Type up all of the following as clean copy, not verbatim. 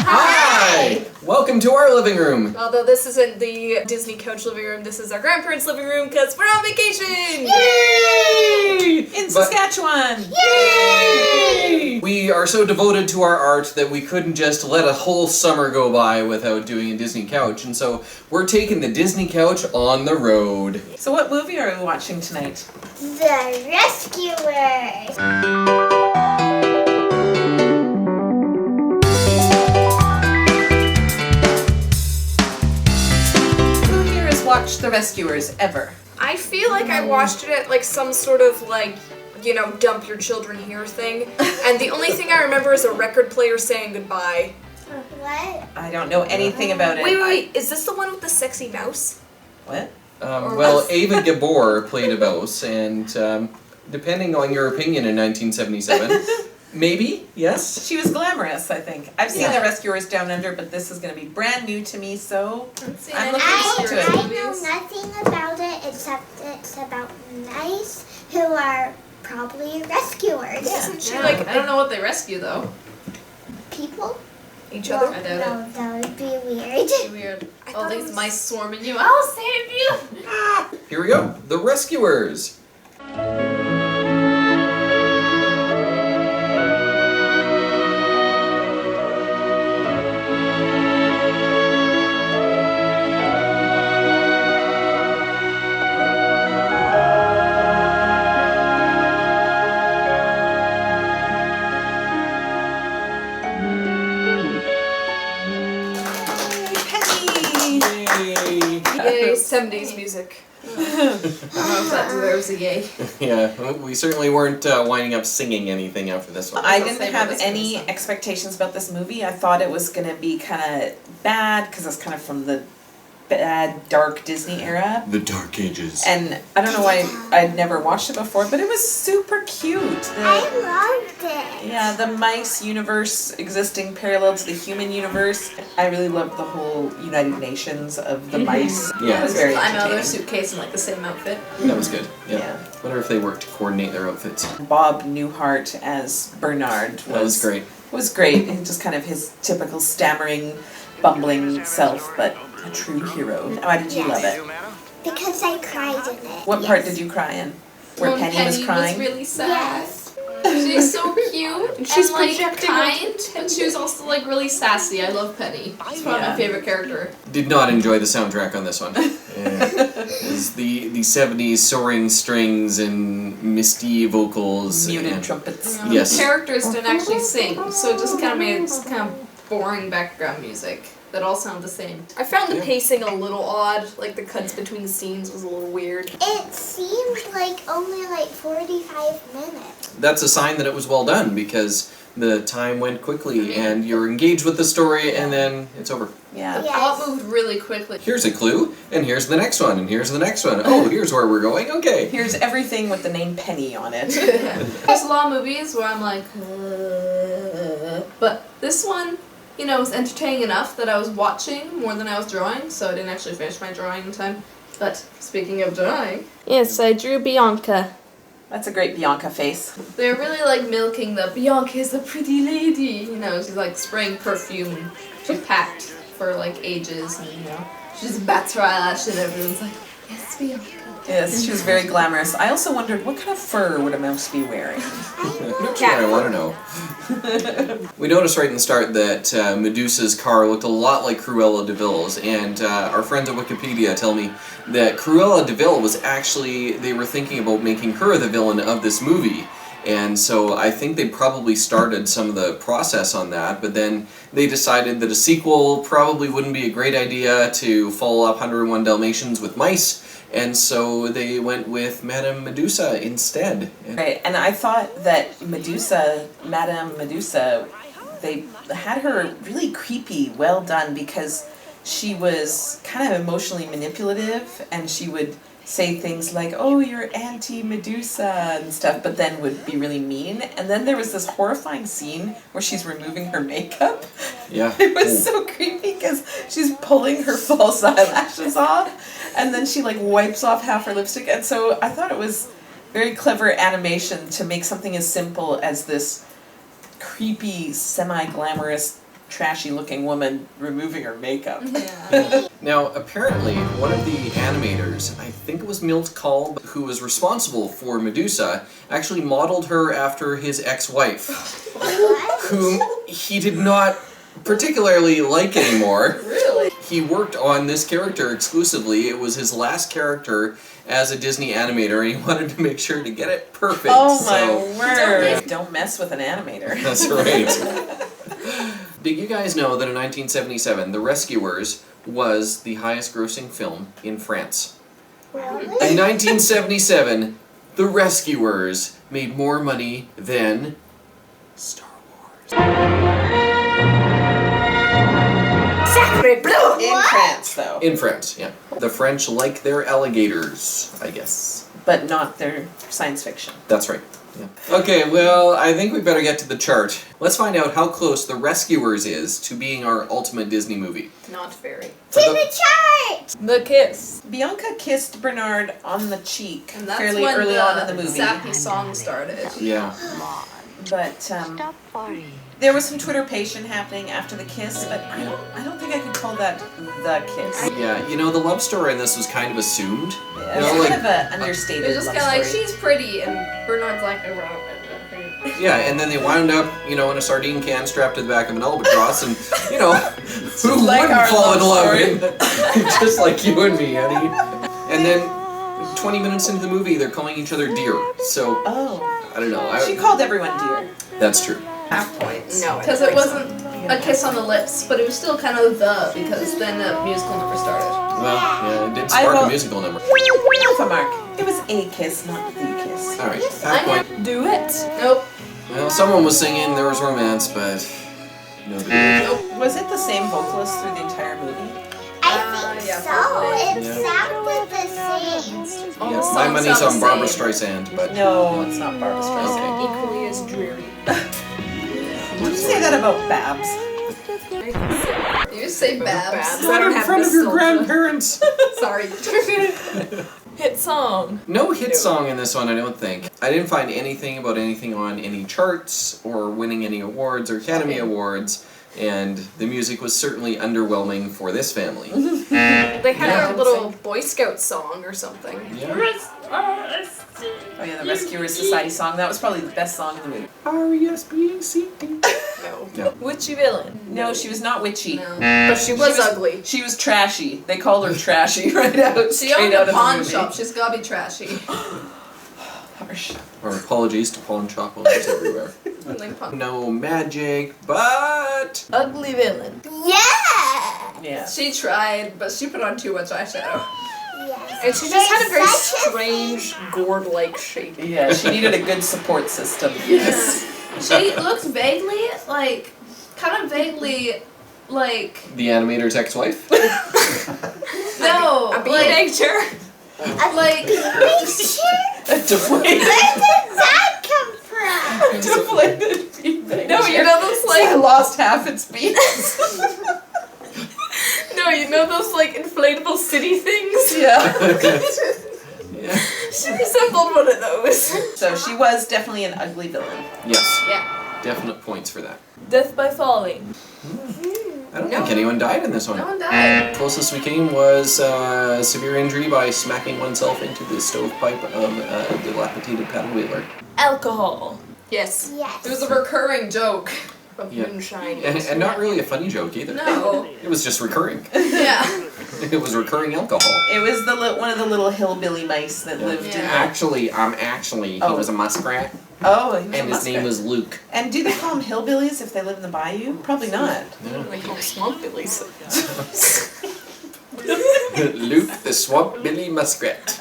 Hi! Welcome to our living room. Although this isn't the Disney Couch living room, this is our grandparents' living room because we're on vacation! Yay! In Saskatchewan! Yay! We are so devoted to our art that we couldn't just let a whole summer go by without doing a Disney Couch, and so we're taking the Disney Couch on the road. So what movie are we watching tonight? The Rescuers. Who here has watched The Rescuers ever? I feel like I watched it at like some sort of like, you know, dump your children here thing. And the only thing I remember is a record player saying goodbye. What? I don't know anything about it. Wait, is this the one with the sexy mouse? What? Well, Ava Gabor played a mouse, and depending on your opinion in 1977, maybe, yes? She was glamorous, I think. I've seen Yeah. The Rescuers Down Under, but this is going to be brand new to me, so I'm looking I forward to it. know nothing about it except it's about mice who are probably rescuers. Yeah. Isn't she Yeah, like I don't know what they rescue though. People? each Well, other? I doubt no, that would be weird. Weird. I All thought it these was- mice swarming you. I'll save you! Here we go, The Rescuers. Penny! Yay! Yay, 70s music. I don't know if that deserves a yay. Yeah, we certainly weren't winding up singing anything after this one. I I'll didn't say have what it's any gonna sound. expectations about this movie. I thought it was going to be kind of bad because it's kind of from the bad, dark Disney era. The Dark Ages. And I don't know why I'd never watched it before, but it was super cute. I loved it. Yeah, the mice universe existing parallel to the human universe. I really loved the whole United Nations of the mice. Yeah. It was very Climb out of their entertaining. suitcase in like the same outfit. That was good. Yeah. Yeah. Wonder if they worked to coordinate their outfits. Bob Newhart as Bernard That was great. Was great. And just kind of his typical stammering, bumbling self, but a true hero. Why did you love it? Because I cried in it. What part did you cry in? Where When Penny was crying? really sad. Yes. She's so cute and She's like projecting kind, but she was also like really sassy. I love Penny. She's probably Yeah. my favorite character. Did not enjoy the soundtrack on this one. It's the 70s soaring strings and misty vocals. Muted and- trumpets. Yes. The characters didn't actually sing, so it just kind of made it kind of boring background music that all sound the same. I found the Yeah. pacing a little odd, like the cuts between the scenes was a little weird. It seemed like only like 45 minutes. That's a sign that it was well done because the time went quickly and you're engaged with the story and then it's over. Yeah. Yes. Plot moved really quickly. Here's a clue, and here's the next one, and here's the next one. Oh, here's where we're going. Okay. Here's everything with the name Penny on it. There's a lot of movies where I'm like, but this one, you know, was entertaining enough that I was watching more than I was drawing, so I didn't actually finish my drawing in time. But speaking of drawing, Yes, I drew Bianca. That's a great Bianca face. they're really like milking the Bianca is a pretty lady. You know, she's like spraying perfume. She's packed for like ages, and you know, she just bats her eyelash, and everyone's like, yes, Bianca. Yes, she was very glamorous. I also wondered what kind of fur would a mouse be wearing? Not sure I want to know. We noticed right in the start that Medusa's car looked a lot like Cruella de Vil's, and our friends at Wikipedia tell me that Cruella de Vil was actually, they were thinking about making her the villain of this movie. And so I think they probably started some of the process on that, but then they decided that a sequel probably wouldn't be a great idea to follow up 101 Dalmatians with mice, and so they went with Madame Medusa instead. Right, and I thought that Medusa, Madame Medusa, they had her really creepy, well done, because she was kind of emotionally manipulative, and she would say things like, oh, you're anti-Medusa and stuff, but then would be really mean. And then there was this horrifying scene where she's removing her makeup. Yeah. It was so creepy because she's pulling her false eyelashes off, and then she like wipes off half her lipstick. And so I thought it was very clever animation to make something as simple as this creepy, semi-glamorous trashy looking woman removing her makeup. Yeah. Now, apparently, one of the animators, I think it was Milt Kahl, who was responsible for Medusa, actually modeled her after his ex-wife, whom he did not particularly like anymore. Really? He worked on this character exclusively. It was his last character as a Disney animator, and he wanted to make sure to get it perfect. Oh so- my word! Don't mess with an animator. That's right. Did you guys know that in 1977, The Rescuers was the highest grossing film in France? Really? In 1977, The Rescuers made more money than Star Wars. Sacre bleu! In France, though. In France, yeah. The French like their alligators, I guess. But not their science fiction. That's right. Yeah. Okay, well, I think we better get to the chart. Let's find out how close The Rescuers is to being our ultimate Disney movie. Not very. To the chart! The kiss. Bianca kissed Bernard on the cheek And that's fairly when early the on in the movie. sappy song started. Yeah. But there was some Twitterpation happening after the kiss, but I don't think I could call that the kiss. Yeah, you know, the love story in this was kind of assumed. Yeah, You know, it's like- kind of an understated It was just love kind of like, story. she's pretty, and Bernard's like, Yeah, and then they wound up, you know, in a sardine can strapped to the back of an albatross, and, you know, who like wouldn't our fall in love love story. in just like you and me, honey? And then 20 minutes into the movie, they're calling each other dear. So, Oh. I don't know. She called everyone dear. That's true. Half points. No, because it wasn't a kiss on the lips, but it was still kind of because then the musical never started. Well, yeah, it did I spark a will- musical number. Alpha Mark. It was a kiss, not the kiss. All right, half point. Do it. Nope. Well, someone was singing, there was romance, but nobody. Was it the same vocalist through the entire movie? I think yeah, so. probably. It Yeah. sounded the same. All Yeah, the my songs money's sound on the Barbara same. Streisand, but No, it's not Barbara Streisand. Okay. Equally as dreary. Would you say that about Babs? You say Babs. Babs. I don't have nostalgia. grandparents. Sorry. Hit song. No hit song in this one, I don't think. I didn't find anything about anything on any charts or winning any awards or Academy Awards, and the music was certainly underwhelming for this family. They had Yeah. a little Boy Scout song or something. Yeah. Oh yeah, the Rescuers Society song. That was probably the best song in the movie. R-E-S-P-E-C-T. No. No. Witchy villain. No, she was not witchy. No. But she was ugly. She was trashy. They called her trashy right out. She straight owned out a of the pawn movie. shop. She's gotta be trashy. Harsh. Our apologies to pawn shop owners everywhere. Like pawn- No magic, but Ugly villain. Yeah! Yeah. She tried, but she put on too much eyeshadow. Yes. And she just had a very Such a strange gourd-like shape. Yeah, she needed a good support system. Yes. She looked vaguely like, kind of vaguely like, the animator's ex-wife? no, A like, picture. like, Picture? Deflated. Where did that come from? Deflated feedback. no, you know those I like, lost half its beats. No, you know those like inflatable city things? Yeah. Yeah. She resembled one of those. So she was definitely an ugly villain. Yes, yeah, definite points for that. Death by falling. I don't think anyone died in this one. no one died. Closest we came was severe injury by smacking oneself into the stovepipe of a dilapidated paddle wheeler. Alcohol. Yes. Yes. It was a recurring joke. Of Yeah. moonshine. And not really a funny joke either. No. It was just recurring. Yeah. It was recurring alcohol. It was the one of the little hillbilly mice that lived in. Yeah. Actually, he Oh. was a muskrat, Oh, he was a and his name muskrat. was Luke. And do they call them hillbillies if they live in the bayou? Probably not. They call them swamp billies. Luke the Swamp Billy Muskrat,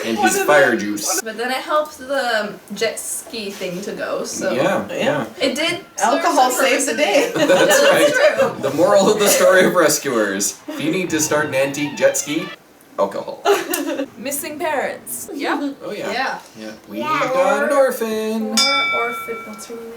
and What his are fire the- juice. But then it helped the jet ski thing to go, so. Yeah. It did. serve Alcohol some saves the purpose day. in the end. That's That's right. true. The moral of the story of Rescuers: if you need to start an antique jet ski, alcohol. Missing parents. Yeah. Oh yeah. Yeah. We Yeah. got an orphan. Or orphan. What's her name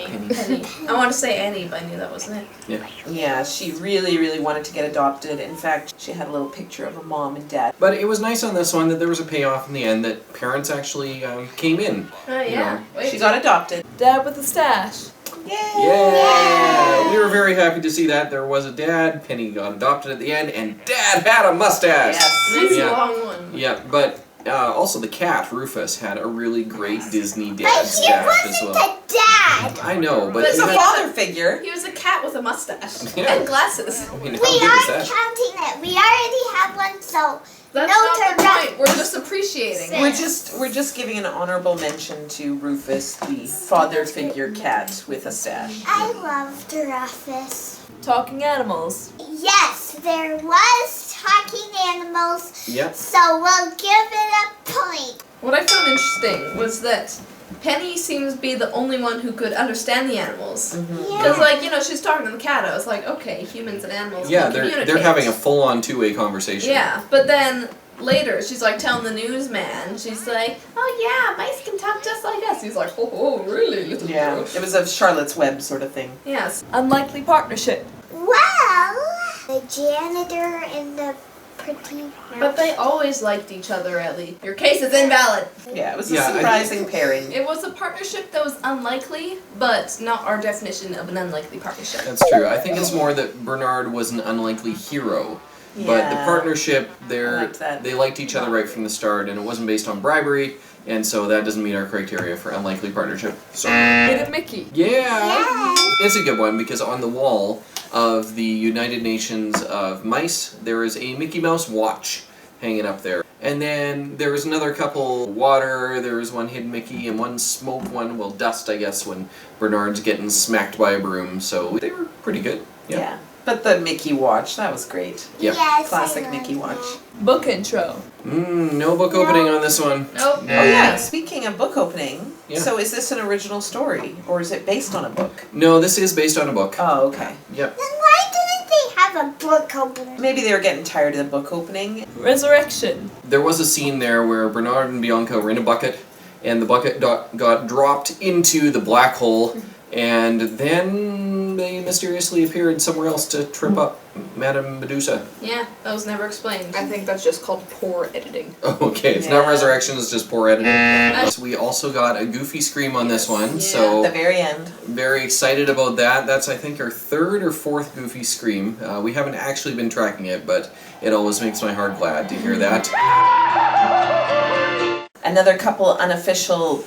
again? Penny. Penny. I want to say Annie, but I knew that wasn't it. Yeah, she really, really wanted to get adopted. In fact, she had a little picture of a mom and dad. But it was nice on this one that there was a payoff in the end that parents actually came in. Yeah. You know, Wait. She got adopted. Dad with a stash. Yeah! We were very happy to see that. There was a dad, Penny got adopted at the end, and Dad had a mustache! Yes. Nice Yeah. long one. Yeah, but also the cat, Rufus, had a really great Disney dad But he stash as wasn't well. a dad. I know, but But He's he a had- father figure. He was a cat with a mustache Yeah. and glasses. I mean, how We good is aren't that? counting it. We already have one, so That's No, not turn the back. point. We're just appreciating it. We're just giving an honorable mention to Rufus, the father figure cat with a stash. I loved Rufus. Talking animals. Yes, there was talking animals, Yep. so we'll give it a point. What I found interesting was that Penny seems to be the only one who could understand the animals. Because, like, you know, she's talking to the cat. I was like, okay, humans and animals Yeah, can they're communicate. having a full-on two-way conversation. Yeah, but then later she's like telling the newsman, she's like, oh yeah, mice can talk just like us. He's like, oh really, little Yeah, girl? it was a Charlotte's Web sort of thing. Yes. Unlikely partnership. Well, the janitor and the pretty But they always liked each other, Ellie. Your case is invalid. Yeah, it was Yeah, a I- surprising pairing. It was a partnership that was unlikely, but not our definition of an unlikely partnership. That's true. I think it's more that Bernard was an unlikely hero. But the Yeah. partnership, I liked that. they liked each other right from the start, and it wasn't based on bribery, and so that doesn't meet our criteria for unlikely partnership. So, Little Mickey. yeah, it's a good one because on the wall of the United Nations of Mice, there is a Mickey Mouse watch hanging up there. And then there was another couple water, there was one hidden Mickey, and one smoke one, well, dust, I guess, when Bernard's getting smacked by a broom. So they were pretty good. Yeah. But the Mickey watch, that was great. Yep. Yes, Classic I Mickey love watch. Book intro. No book opening on this one. Nope. Oh yeah, speaking of book opening, Yeah. so is this an original story or is it based on a book? No, this is based on a book. Oh, okay. Yep. Then why didn't they have a book opening? Maybe they were getting tired of the book opening. Resurrection. There was a scene there where Bernard and Bianca were in a bucket, and the bucket got dropped into the black hole, and then they mysteriously appeared somewhere else to trip up Madame Medusa. Yeah, that was never explained. I think that's just called poor editing. Okay, it's not Yeah. resurrection, it's just poor editing. So we also got a goofy scream on this one, At the so very end. very excited about that. That's, I think, our third or fourth goofy scream. We haven't actually been tracking it, but it always makes my heart glad to hear that. Another couple unofficial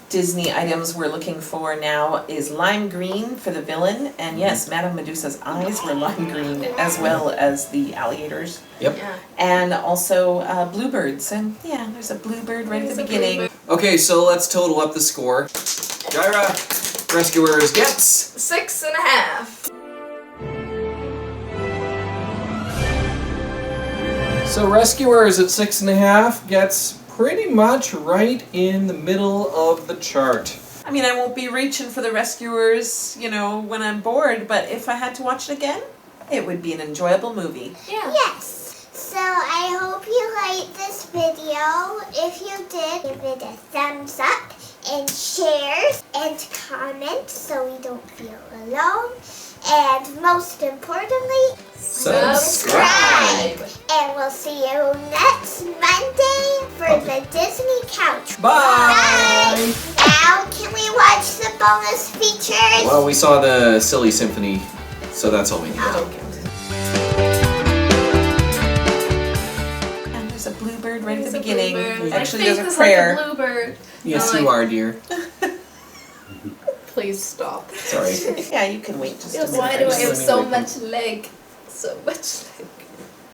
Disney items we're looking for now is lime green for the villain, and yes, Madame Medusa's eyes were lime green as well as the alligators. Yep. Yeah. And also bluebirds, and yeah, there's a bluebird right at the There's a beginning. bluebird. Okay, so let's total up the score. Gyra Rescuers gets 6.5. So Rescuers at 6.5 gets pretty much right in the middle of the chart. I mean, I won't be reaching for the Rescuers, you know, when I'm bored, but if I had to watch it again, it would be an enjoyable movie. Yeah. Yes. So I hope you liked this video. If you did, give it a thumbs up and shares and comments so we don't feel alone. And most importantly, Subscribe. and we'll see you next Monday for the Disney Couch. Bye. Now, can we watch the bonus features? Well, we saw the Silly Symphony, so that's all we need. And there's a bluebird right at There's the a beginning. bluebird. Actually, My there's faith a is prayer. Like a bluebird. Yes, I'm you like- are, dear. Please stop. Sorry. Yeah, you can wait just a minute. Why do I Just have let me so wait. much leg? So much leg.